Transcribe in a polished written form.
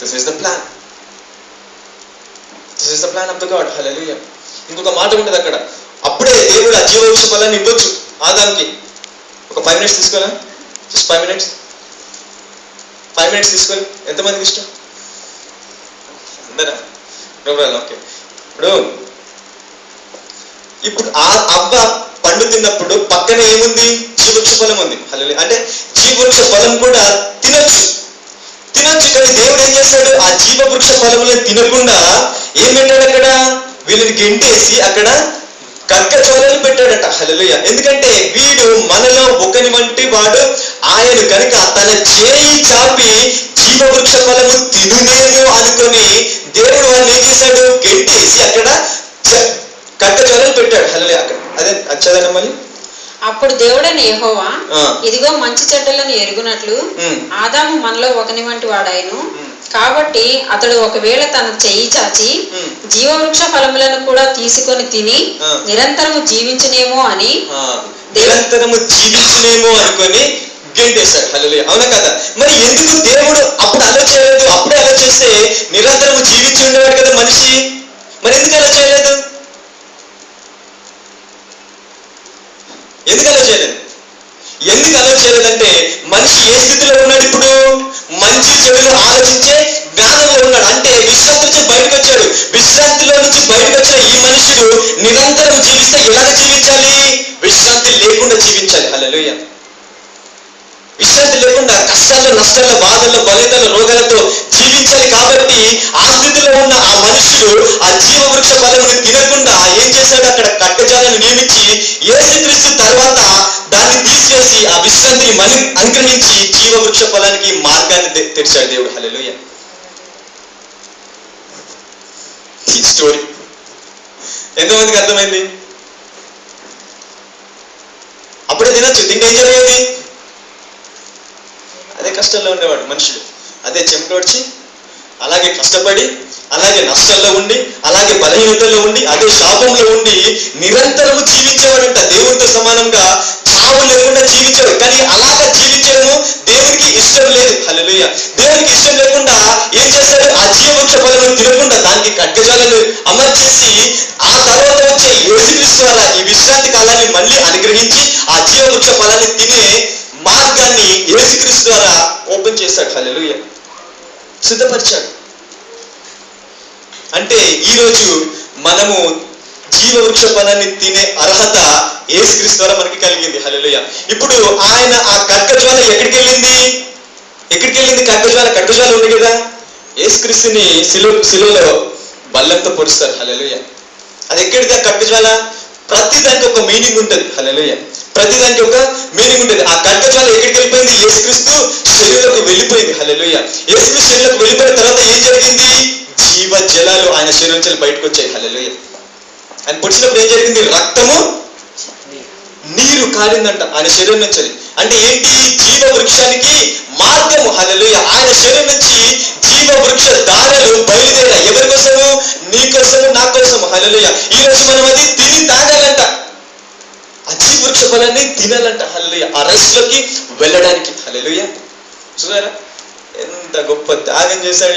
This is the plan. This is the plan of the god. Hallelujah. ఇంకొక మాట ఉంటుంది అక్కడ, అప్పుడే దేవుడు ఆ జీవవృక్ష ఫలాన్ని ఇవ్వచ్చు ఆదాంకి. ఒక 5 minutes తీసుకోవాలా? Just 5 minutes. 5 minutes తీసుకోవాలి. ఎంతమందికి ఇష్టం? అందరా? ఓకే. ఇప్పుడు ఆ అవ్వ పండు తిన్నప్పుడు పక్కన ఏముంది? జీవవృక్ష ఫలం ఉంది. హల్లెలూయా. అంటే జీవవృక్ష ఫలం కూడా తినొచ్చు. కానీ దేవుడు ఏం చేశాడు? ఆ జీవవృక్ష ఫలములను తినకుండా ఏం పెట్టాడు అక్కడ? వీళ్ళని గెంటేసి అక్కడ కర్కజ్వాలలు పెట్టాడట. హల్లెలూయా. ఎందుకంటే వీడు మనలో ఒకని వంటి వాడు, ఆయన కనుక తన చేయి చాపి జీవవృక్ష ఫలము తినునేమో అనుకొని దేవుడు వాళ్ళని ఏం చేశాడు? గెంటేసి అక్కడ కర్కజ్వాలలు పెట్టాడు. హల్లెలూయా. అక్కడ అదే చదవనా మళ్ళీ. అప్పుడు దేవుడైన యెహోవా, ఇదిగో మంచి చెడ్డలను ఎరుగునట్లు ఆదాము మనలో ఒకని వంటి వాడాయను, కాబట్టి అతడు ఒకవేళ తన చెయ్యి చాచి జీవవృక్ష ఫలములను కూడా తీసుకొని తిని నిరంతరము జీవించునేమో అని అనుకొని గెంటేశాడు. హల్లెలూయా. అవునా కదా? మరి ఎందుకు దేవుడు అప్పుడు అలా చేయలేదు? అప్పుడే అలా చేస్తే నిరంతరము జీవించి ఉండేవాడు కదా మనిషి. మరి ఎందుకు అలా చేయలేదు? ఎందుకు అలా చేయలేదంటే మనిషి ఏ స్థితిలో ఉన్నాడు ఇప్పుడు? మంచి చెడులు ఆలోచించే జ్ఞానంలో ఉన్నాడు. అంటే విశ్రాంతి నుంచి బయటకు వచ్చాడు. విశ్రాంతిలో నుంచి బయటకు వచ్చిన ఈ మనుషుడు నిరంతరం జీవిస్తే ఎలాగ జీవించాలి? విశ్రాంతి లేకుండా జీవించాలి. హల్లెలూయా. విశ్రాంతి లేకుండా కష్టాల్లో, నష్టాల్లో, బాధల్లో, బలహీనతల్లో, రోగాలతో జీవించాలి. కాబట్టి ఆ స్థితిలో ఉన్న ఆ మనుషుడు ఆ జీవవృక్ష ఫలమును తినకుండా ఏం చేశాడు? అక్కడ కర్కజాలను నియమించి యేసుక్రీస్తు తర్వాత దాన్ని తీసివేసి ఆ విశ్రాంతిని మళ్ళీ అనుగ్రహించి జీవవృక్ష ఫలానికి మార్గాన్ని తెరిచాడు దేవుడు. హల్లెలూయా. ఈ స్టోరీ ఎంతమందికి అర్థమైంది? అప్పుడే తినొచ్చు. తింటే ఏం జరిగేది? అదే కష్టంలో ఉండేవాడు మనుషుడు. అదే చెమటోడ్చి, అలాగే కష్టపడి, అలాగే నష్టాల్లో ఉండి, అలాగే బలహీనతల్లో ఉండి, అదే శాపంలో ఉండి నిరంతరము జీవించేవాడంట. దేవుడితో సమానంగా చావు లేకుండా జీవించాడు. కానీ అలాగా జీవించడము దేవుడికి ఇష్టం లేదు. హల్లెలూయా. దేవుడికి ఇష్టం లేకుండా ఏం చేశాడు? ఆ జీవవృక్ష ఫలమును తినకుండా దానికి కర్కజాలను అమర్చేసి ఆ తర్వాత వచ్చే యేసుక్రీస్తు ద్వారా ఈ విశ్రాంతి కాలాన్ని మళ్ళీ అనుగ్రహించి ఆ జీవవృక్ష ఫలాన్ని తినే మార్గాన్ని యేసుక్రీస్తు ద్వారా ఓపెన్ చేశాడు. హల్లెలూయా. సిద్ధపరిచాడు. అంటే ఈరోజు మనము జీవవృక్ష ఫలాన్ని తినే అర్హత యేసుక్రీస్తు ద్వారా మనకి కలిగింది. హల్లెలూయా. ఇప్పుడు ఆయన ఆ కర్కజ్వాల ఎక్కడికి వెళ్ళింది? కర్కజ్వాల ఉంది కదా. యేసుక్రీస్తుని శిలువలో బల్లంతో పొడుస్తారు. హల్లెలూయా. అది ఎక్కడిది ఆ కర్కజ్వాల? ప్రతి దానికి ఒక మీనింగ్ ఉంటుంది. హల్లెలూయా. ప్రతి దానికి ఒక మీనింగ్ ఉంటుంది. ఆ కర్కజ్వాల ఎక్కడికి వెళ్ళిపోయింది? యేసుక్రీస్తు శరీరంలోకి వెళ్ళిపోయింది. హల్లెలూయా. యేసుక్రీస్తు శరీరంలోకి వెళ్ళిపోయిన తర్వాత ఏం జరిగింది? జీవ జలాలు ఆయన శరీరం నుంచి బయటకు వచ్చాయి. హల్లెలూయా. ఆయన పొడిచినప్పుడు ఏం జరిగింది? రక్తము, నీరు కారిందంట ఆయన శరీరం నుంచి. అంటే ఏంటి? జీవ వృక్షానికి మార్గము. హల్లెలూయా. ఆయన శరీరం నుంచి జీవ వృక్ష దారులు బయలుదేరాయి. ఎవరి కోసము? నీ కోసము, నా కోసము. హల్లెలూయా. ఈ రోజు మనం అది తిని తాగాలంట. ఆ జీవ వృక్ష ఫలాన్ని తినాలంట. హల్లెలూయా. ఆ రైస్లోకి వెళ్ళడానికి. హల్లెలూయా. చూసారా ఎంత గొప్ప త్యాగం చేశాడు